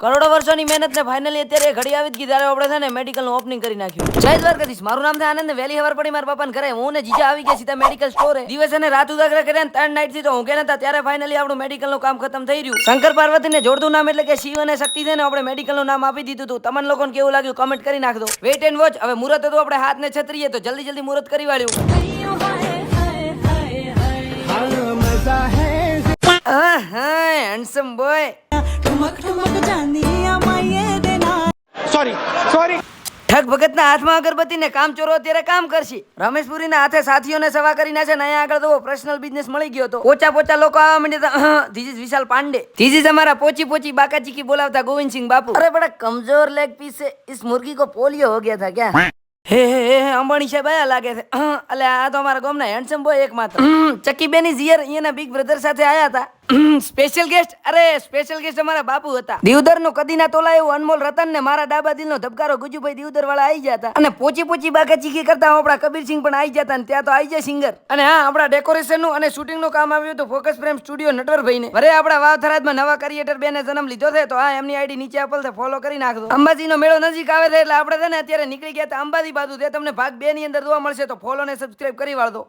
કરોડો વર્ષોની મહેનત ને ફાઇનલી અત્યારે ઘડી આવી જ ગઈ ત્યારે આપણે છે ને મેડિકલ નું ઓપનિંગ કરી નાખ્યું. જય દ્વારકાધીશ. મારું નામ છે આનંદ. વહેલી સવાર પડી મારા બાપાને ઘરે હું ને જીજા આવી ગયા સીધા મેડિકલ સ્ટોરે. દિવસે ને રાત ઉજાગરા કર્યા 3 નાઈટ થી તો હું કે નતા ત્યારે ફાઇનલી આપણું મેડિકલ નું કામ ખતમ થઈ રહ્યું. શંકર પાર્વતી ને જોડતું નામ એટલે કે શિવ અને શક્તિ છે ને આપણે મેડિકલ નું નામ આપી દીધું હતું. તમને લોકોને કેવું લાગ્યું કમેન્ટ કરી નાખજો. Weight and watch. હવે મુહૂર્ત હતું આપણે હાથ ને છત્રીએ તો જલ્દી મુહૂર્ત કરી વાળ્યું. Handsome boy. સોરી ઠગ ભગત ના હાથમાં અગરબત્તી ને કામ ચોરો અત્યારે કામ કરશે. રમેશપુરી ના હાથે સાથીઓને સવા કરી નાખે ને અહીંયા આગળ તો પર્સનલ બિઝનેસ મળી ગયો તો પોચા લોકો આવવા માંડ્યા. This is Vishal Pandey. This is અમારા પોચી બાકા ચીકી બોલાવતા ગોવિંદસિંહ બાપુ. અરે બड़ा कमजोर लेग पीस से इस मुर्गी को पोलियो हो गया था क्या? હે અંબાણી સાહેબ આયા લાગે છે. એટલે આ તો અમારા ગામના હેન્ડસમ બોય એકમાત્ર ચક્કી બેની ઝિયર અહીંયાના બિગ બ્રધર સાથે આયા હતા. સ્પેશિયલ ગેસ્ટ અમારા બાપુ હતા. દિવદર નો કદીના તોલા એવું અનમોલ રતન ને મારા ડાબા દિલ નો ધબકારો ગુજુભાઈ દિવદર વાળા આવી ગયા હતા. અને પોચી બાકા ચીકી કરતા આપણા કબીરસિંહ પણ આવી જતા ને ત્યાં તો આવી જાય સિંગર. અને હા આપણા ડેકોરેશન નું અને શૂટિંગ નું કામ આવ્યું હતું ફોકસ ફ્રેમ સ્ટુડિયો નટવરભાઈ ને. અરે આપણા વાવથરાજમાં નવા ક્રિએટર બેને જન્મ લીધો છે તો આ એમની આઈડી નીચે આપેલ છે ફોલો કરી નાખજો. અંબાજી નો મેળો નજીક આવે છે એટલે આપણે છે ને અત્યારે નીકળી ગયા હતા અંબાજી બાજુ. તે તમને ભાગ 2 ની અંદર જોવા મળશે તો ફોલો ને સબસ્ક્રાઇબ કરી વાળો.